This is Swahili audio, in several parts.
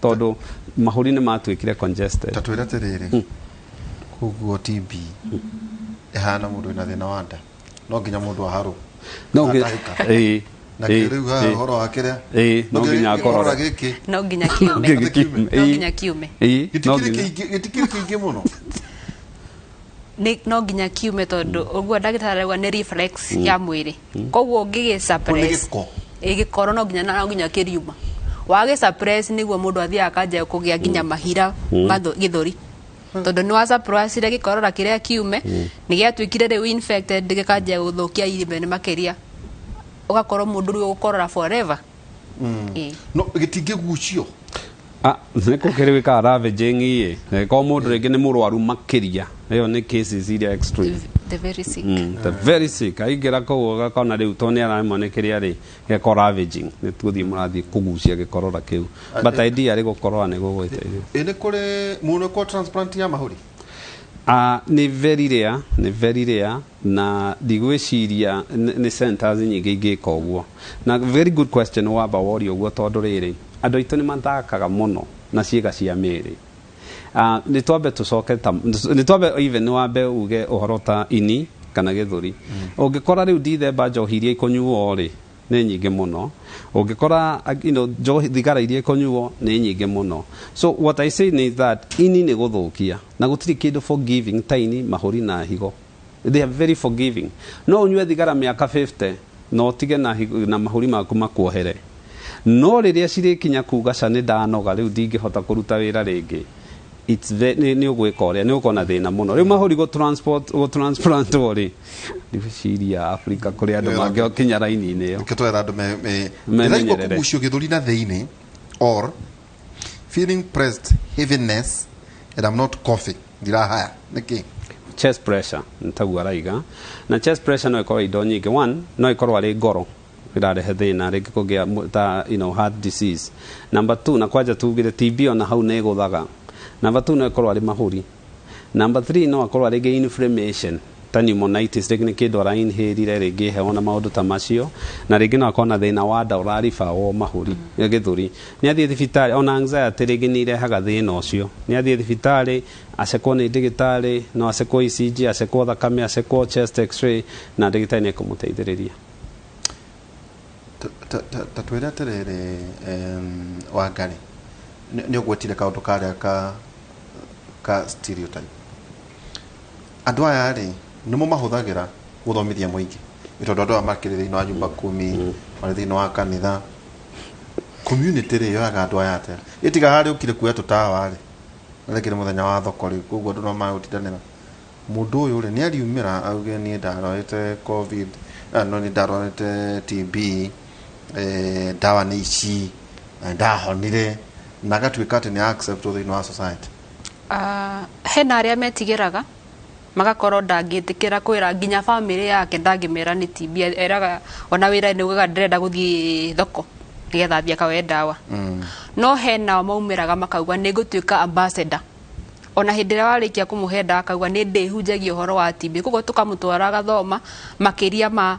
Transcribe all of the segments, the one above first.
tondu mahuri ni matwikire congested tatwira tiriri kuguo TB ehana mundu ina thina wa nda no nginya mundu aharu no nginya na kiriu horo akiria no nginya akorora no nginya kiume no nginya kiume gitikiri kingi muno no nginya kiume tondu uguo ndagitari auga ni reflex ya mwiri koguo ngigi suppress igikoro no nginya kiriuma wage suppress niguo mundu athia akanja kugia nginya mahira githuri tondu ni wa suppress ile gikorora kiria kiume ni giatwikire riu infected gikanja guthukia irimene makiria ugakorwo mundu riu gukorora forever no gitingigucio niko kiri ka ravaging ye ko mundu ringi ni murwaru makiria iyo ni cases iria extreme the very sick the very sick aigira ko gakona riu to ni aramonekeria ri geko ravaging ni tuthi murathi kugucia gikorora kiu but idea ri gukorora ni gugwiteithia ene kore muno ko transplant ya mahuri ni very rare na digwiciria ni centers nyingi ingika uguo na very good question wamba wori uguo tondu riri andu aitu ni mathakaga muno na ciiga cia miri ni twambe tucoke ni twambe even wambe uge uhoro ta ini kana githuri ungikora riu ndithemba njohi iria ikunyuo ri ni nyingi muno ungikora thigara iria ikunyuo ni nyingi muno so what I say is that ini ni guthukia na gutiri kindu forgiving taini mahuri na higo they are very forgiving no unywe thigara miaka 50 no tige na mahuri maku makuohere no riria cirikinya kuga ca ni ndanoga riu ndingihota kuruta wira ringi it's ni ugwika uria ni ukona thina muno riu mahuri go transplant ori ndiciria Africa kuri andu mangio kinya raini-ini iyo kitwera andu me raigua kugucio githuri na thiini or feeling pressed heaviness and I'm not coughing dirahaya niki chest pressure ntagua raiga na chest pressure no ikorwo indo nyingi one no ikorwo ari ngoro irarehe thina ringi kugia ta heart disease number 2 na kwanja tugire TB ona hau ne guthaga number 2 no ikorwo ari mahuri number 3 no ikorwo ari inflammation ta pneumonitis ringi ni kindu ara inhale ringi he ona maundu ta macio na ringi no akona thina wa nda urarifa wo mahuri githuri ni athie thibitari ona anxiety ringi ni irehaga thina ucio ni athie thibitari acekwo ni ndigitari no acekwo ECG acekwo thakame acekwo chest x-ray na ndigitari ni kumuteithiriria tatwira terere wangari ni ugwetire kaundu karia ka stereotype andu aya ri nimo mahuthagira guthomithia muingi itondo andu amakire thiini wa nyumba 10 mari thiini wa kanitha community ri yo andu aya ate itiga hari ukire kuya tutawa ri rekire muthenya wa thoko ri koguo andu no mautitanira mundu uyu ri ni ariumira auge ni ndarorete covid no ni ndarorete TB dawa ni ici ndahonire na gatwika ati ni accept thiini wa society hena aria metigiraga magakorwo ndangitikira kwira nginya family yake ndangimera ni TB eraga ona wira ni ugaga ndirenda guthii thoko nigetha thia kawe dawa no hena maumiraga makauga ni gutwika ambassador ona hindi ria warikia kumuhe dawa akauga ni ndihunjagia uhoro wa TB koguo tukamutwara gathoma makiria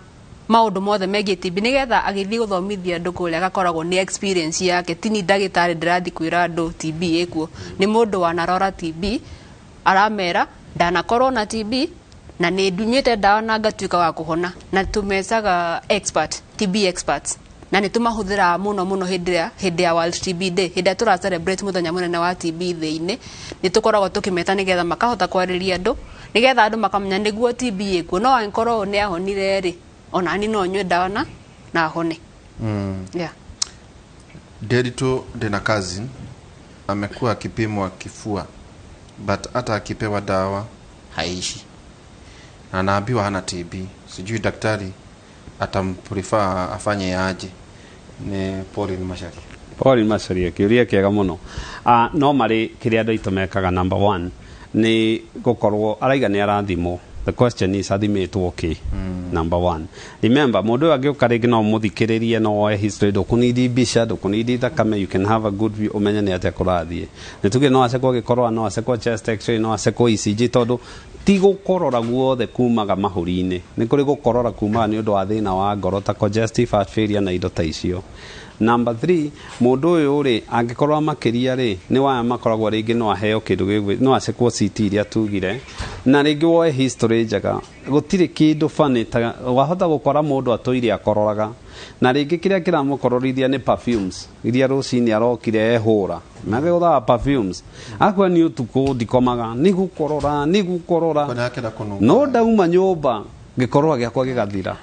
maundu mothe megie TB nigetha agithii guthomithia andu kuria agakoragwo ni experience yake tini ndagitari ndirathi kwira andu TB ekuo ni mundu wanarora TB aramera ndanakorwo na TB na ni ndunyite dawa na ngatwika wa kuhona na tumecaga expert TB experts na ni tumahuthira muno hindi ya World TB Day hindi tura celebrate muthenya munene wa TB thii-ini ni tukoragwo tukimeta nigetha makahota kwariria andu nigetha andu makamenya niguo TB ekuo no ankorwo ni ahonire ri ona ni no nywe dawa na hone yeah Dedito ndina cousin amekuwa akipimwa kifua but hata akipewa dawa haishi na anaambiwa hana TB sijui daktari atamprefer afanye aje ni Pauline Macharia kiuria kiega muno no mari kiria andu itumekaga number 1 ni gukorwo araiga ni arathimo the question is athimitwo okay number 1 remember mundu agiuka ringi no muthikiririe no oe history dokunidi bisha dokunidi thakame you can have a good view umenye ni atia kurathie ni tuge no acekwo gikorwa no acekwo chest x-ray no acekwo ECG tondu ti gukorora guothe kumaga mahuri-ini ni kuri gukorora kumaga ni undu wa thina wa ngoro ta congestive heart failure na indo ta icio Number 3, mundu uyu ri angikorwo makiria ri ni wa makoragwo ringi no aheo kindu gigwi no acekwo CT iria tugire na ringi woe history njega gutiri kindu funny ta wahota gukora mundu atoire akororaga na ringi kiria kiramukororithia ni perfumes iria rucini arokire ehura nage utha perfumes akwa ni utuku ndikomaga ni gukorora no dauma nyumba gikorwa giakwa gigathira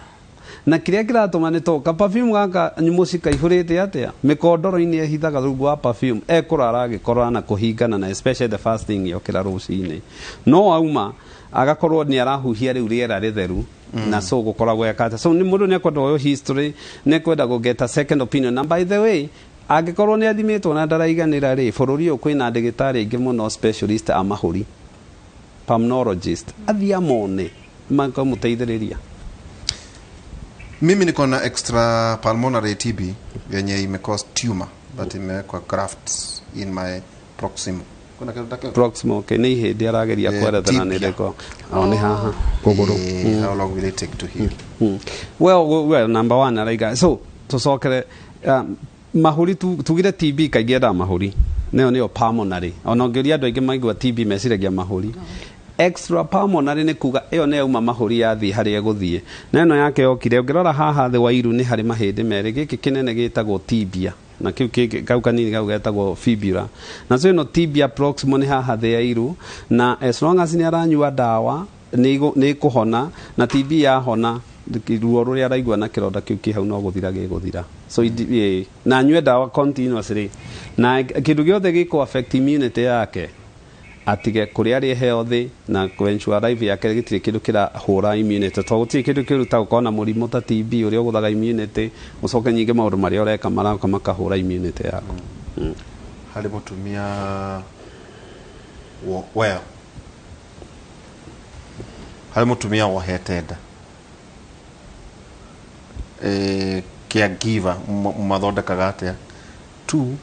na kiria kiratuma ni toka perfume gaka nyumuci kaihurite atia mikondoro-ini ehithaga rungu wa perfume ekurara agikorora na kuhingana na especially the first thing yokira rucini no auma agakorwo ni arahuhia riu riera ritheru na so gukoragwo yakata so ni mundu ni akwenda yo history ni kwenda go get a second opinion and by the way agikorwo ni athimitwo na ndaraiganira ri bururi uyu kwina ndigitari ingi muno specialist a mahuri pulmonologist athia mone makamuteithiriria. Mimi niko na extra pulmonary TB yenye imecause tumor but imewekwa grafts in my proximal. Kuna kitu take proximal okay ni hindi arageria kwerethana ni reko aone haha kuguru. How long will it take to heal? Well number 1 araiga so tucokere mahuri tugire TB kaigera mahuri neo pulmonary ona ngeria andu aingi maigua TB meciragia mahuri extra pulmonary ni kuga iyo ne uma mahuri yathi hari eguthie na ino yake yokire ungirora haha the wairu ni hari mahindi meri giki kinene gitagwo tibia na kiu kau kanini kau getagwo fibula na so ino tibia proximal ni haha the wairu na as long as ni aranyua dawa ni kuhona na TB ya hona ruo ruria araigua na kironda kiu ki hau no guthira giguthira so na nyue dawa continuously na kindu giothe giko affect immunity yake atige kuria ri healthy na ensure life yake gitire kindu kira hura immunity to gutire kindu kiruta gukona murimu ta TB uria uguthaga immunity ucoke nyinge maundu maria ureka maraka makahura immunity yako. Hali mutumia hali mutumia wohetenda caregiver mathondekaga atia tu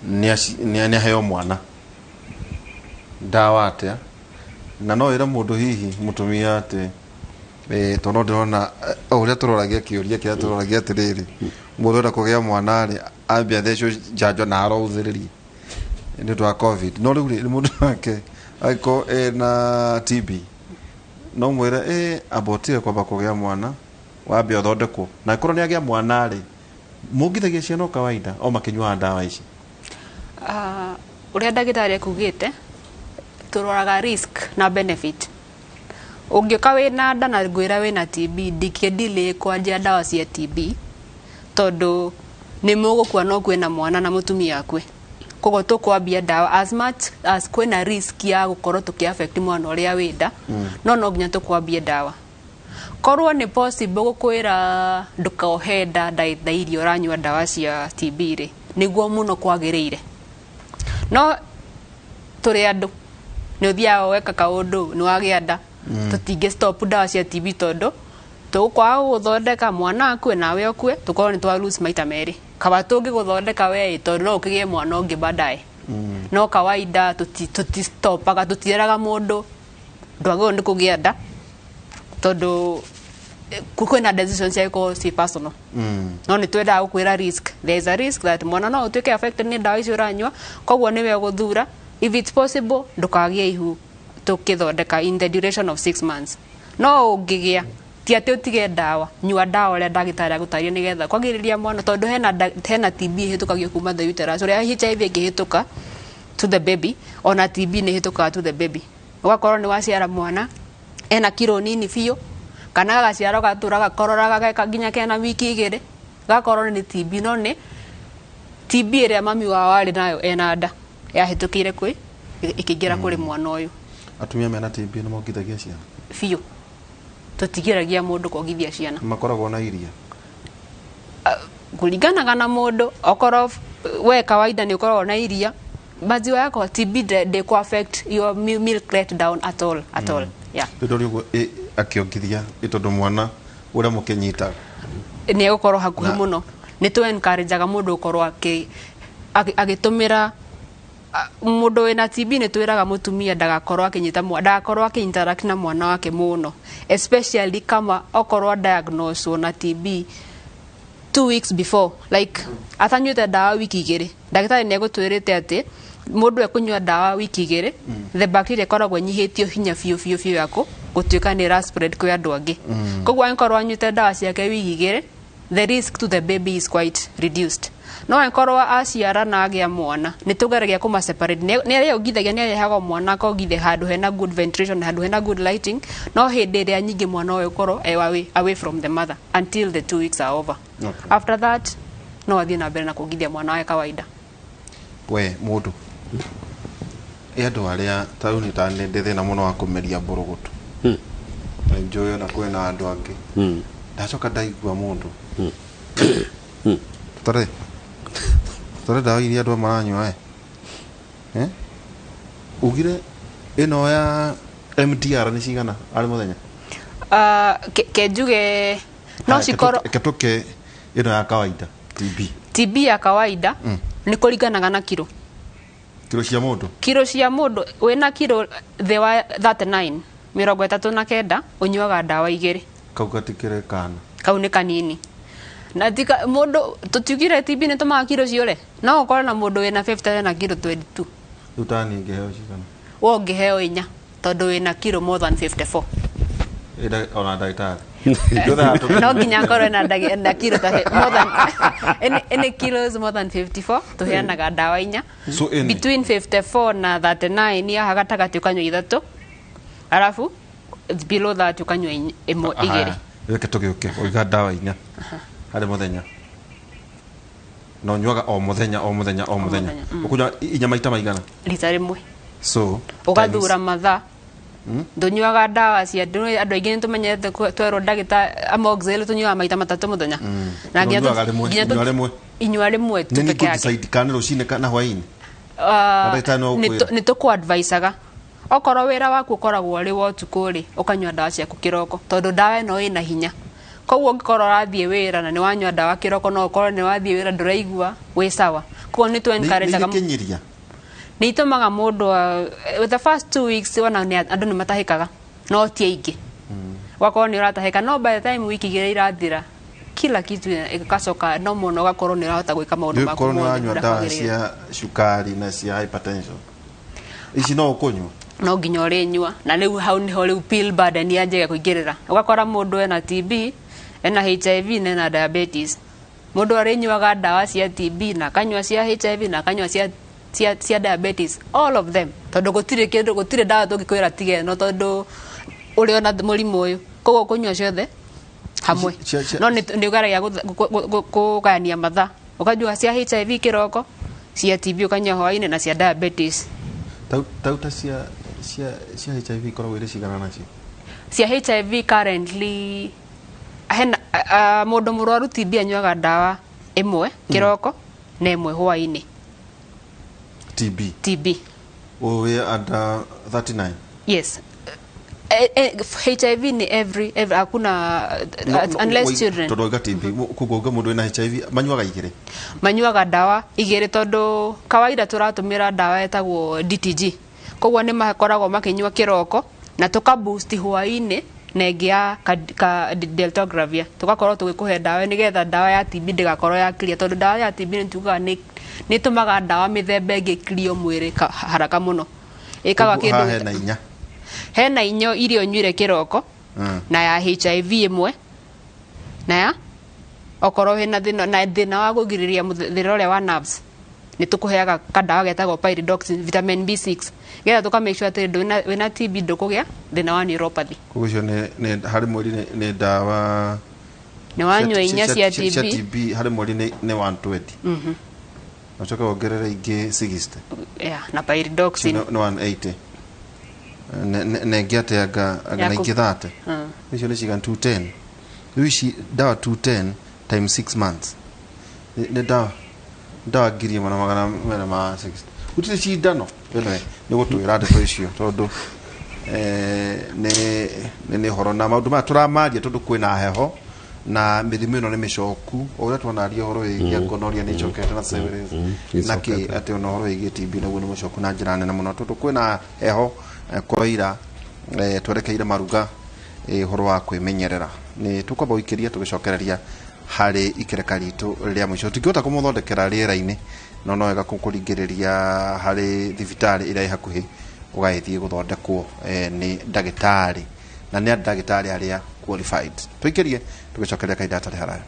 ni heo mwana dawa atia na no ira mundu hihi mutumia ati tono ndona uria turoragia kiuria kia turoragia atiriri mundu enda kugia mwana ri ambia thecio janjo na arouthiririe ni twa covid no riu ri mundu wake aiko na TB no mwire abotire kwamba kugia mwana wambia thondekwo na ikorwo ni agia mwana ri mungithagia ciana kawaida o makinywa dawa ici uria ndagitari akugite turoraga risk na benefit ungioka wina nda na ngwira wina TB ndikiendile kwanjia dawa cia TB tondu ni mugukua no kwina mwana na mutumia akwe kogo tukwambia dawa as much as kwina risk ya gukorwo tukiaffect mwana uria winda no nginya tukwambia dawa korwo ni possible gukwira ndukaohenda ndairio ranyua dawa cia TB ri niguo muno kwagiriire no turi andu ni uthia weka kaundu ni wagia nda tutinge stop dawa cia TB tondu tukwa guthondeka mwana akwe nawe okwe tukorwo ni twa lose maita meri kaba tungi guthondeka we tondu no ukigie mwana ungi baadaye no kawaida stopaga tutiraga mundu ndwagwo ndi kugia nda tondu kwina decisions yako si personal no ni twenda gukwira risk there is a risk that mwana no utuike affected ni dawa icio uranyua koguo niwe guthura if it's possible ndukagie ihu tukithondeka in the duration of 6 months no ungigia ti ati utige dawa nyua dawa uria ndagitari agutaria nigetha kwagiriria mwana tondu hena TB hitukagio kuma the uterus uria HIV ingihituka to the baby ona TB ni hituka to the baby ugakorwo ni waciara mwana ena kilo nini biu kana gaciaro gatura gakororaga geka nginya kena wiki igiri gakorwo ni TB no ni TB iria mami wao ari nayo ena nda yahitukire kwi ikigira kuri mwana uyu atumia mena TB no mongithagia ciana biu tutigiragia mundu kugithia ciana makoragwo na iria kuringanaga na mundu okorwo we kawaida ni ukorwo na iria maziwa yako TB de ko affect your milk rate down at all yeah ndorio akiongithia itondu mwana uria mukinyita ni ukorwo hakuhi muno ni tu encourageaga mundu ukorwo agitumira mundu wina TB ni twiraga mutumia ndagakorwo akinyita ndagakorwo akiinteract na mwana wake muno especially kama okorwo diagnosed na TB 2 weeks before like atanyuite dawa wiki igiri ndagitari ne gutwirite ati mundu ekunywa dawa wiki igiri the bacteria koragwo nyihitio hinya fiu yako gutuika ni ra spread kwa andu angi koguo ankorwo anyuite dawa ciake wiki igiri the risk to the baby is quite reduced no ankorwo aciara na agia mwana nitugeragia kuma separate ni aria ugithagia ni arehaga mwana ko githe handu hena good ventilation handu hena good lighting no hindi ria nyingi mwana oyo korwo away from the mother until the 2 weeks are over. Okay. After that no athie na mbere na kugithia mwana wa kawaida. We mundu andu aria tau ni ta ndi thina muno wa kumeria mburugutu njoyo na kwena andu angi ndacoka ndaigua mundu tore dawa iria andu maranyua ugire ino ya MTR ni cigana ari muthenya ke njuge no cikoro ketuke ino ya kawaida TB ya kawaida ni kuringanaga na kilo cia mundu wina kilo the wa 39 39 unyuaga dawa igiri kau gatikire kana kau ni kanini na tika mundu tutiugire TB ni tumaga kilo ciore no ukora na mundu wina 50 na kilo 22 utani ngeheo cigana wo ngeheo inya tondu wina kilo more than 54 ida ona ndagitari no nginya korwo na kilo more than any kilos more than 54 tuheanaga dawa inya so between 54 na 39 ya hagatagati ukanywa ithatu alafu below that ukanywa imwe igiri reke tugiuke oiga dawa inya hari muthenya no nyuaga o muthenya ukunywa inya maita maigana rita rimwe so ugathura mathaa ndonyuaga dawa cia andu aingi nitumenyete twerwo ndagita amoxil tunyuaga maita matatu muthenya na nginya inyua rimwe tu peke yake decide kana rucine kana hwaini ni tuku adviceaga okorwo wira waku ukoragwo ri wa utuku ri ukanyua dawa ciaku kiroko tondu dawa ino ina hinya koguo ngikorwo rathie wira na ni wanyua dawa kiroko no ukorwo ni wathie wira nduraigua wi sawa koguo ni tu encourageaga ni itumaga mundu the first 2 weeks wana ni andu ni matahikaga no ti aingi wakorwo ni uratahika no by the time wiki igiri irathira kila kitu ikacoka no muno gakorwo ni urahota gwika maundu maku mo ni dawa cia sukari na cia hypertension ici no ukunywa no nginya uri nyua na riu hau niho riu pill burden yanjega kuingirira ugakora mundu ena TB ena HIV na diabetes mundu ari nyuaga dawa cia TB na kanywa cia HIV na kanywa cia diabetes all of them tondu gutire dawa tungikwira tige no tondu uri ona murimu uyu koguo kunywa ciothe hamwe no ni ugaragia kugania mathaa ukanyua cia HIV kiroko cia TB ukanyua hwaini na cia diabetes tauta cia HIV korwo iri cigana nacio cia HIV currently hena mundu murwaru TB anyuaga dawa imwe kiroko na imwe hwaini TB we under 39 yes HIV ni every hakuna unless children todoga TB kugoga mundu ena HIV manyuaga dawa igiri tondu kawaida turatumira dawa etagwo DTG koguo ni makoragwo makinyua kiroko na tuka boost hwaini na ingia ka deltogravia tugakorwo tugikuhe dawa nigetha dawa ya TB ndigakorwo ya clear tondu dawa ya TB nituga ni tumaga dawa mithemba ingi clear mwiri haraka muno ikaga kindu hena inyo irio nywire kiroko na ya HIV imwe na ya okorwo hena thina wa kugiriria muthira uria wa nerves ni tukuheaga kadawa getagwo pyridoxine vitamin B6 getha tuka make sure ati wina TB ndukugia thina wa neuropathy kugucio ni hari mweri ni dawa ni wanywa inya cia TB hari mweri ni 120 nachoka ongerera ingi 60 na pyridoxine no 180 ne ngiateanga na ingi 30 icio ni cigan 210 ici dawa 210 times 6 months ni dawa ngiri mana magana ma 60 utire cindano ene ni gutwira ndeto icio tondu ni horo na maundu ma turamaria tondu kwina heho na mithimo ino ni micoku uria twonaria horo igia gonorrhea ni chokete na severes na ki ati ono horo igia TB na guo ni micoku na njira nene muno tondu kwina heho koira twerekeire maruga horo wa kwimenyerera ni tukwamba ukiria tugicokereria harĩ ikereka ritũ rĩa mũico tũngĩhota kũmũthondekera rĩera-inĩ no no wega kũkũringĩrĩria harĩ thibitarĩ ĩrĩa ĩ hakuhĩ ũgagĩthiĩ gũthondekwo nĩ ndagĩtarĩ na nĩ ndagĩtarĩ arĩa qualified. Tũikĩrie tũgĩcokeria kahinda hatarĩ haraya.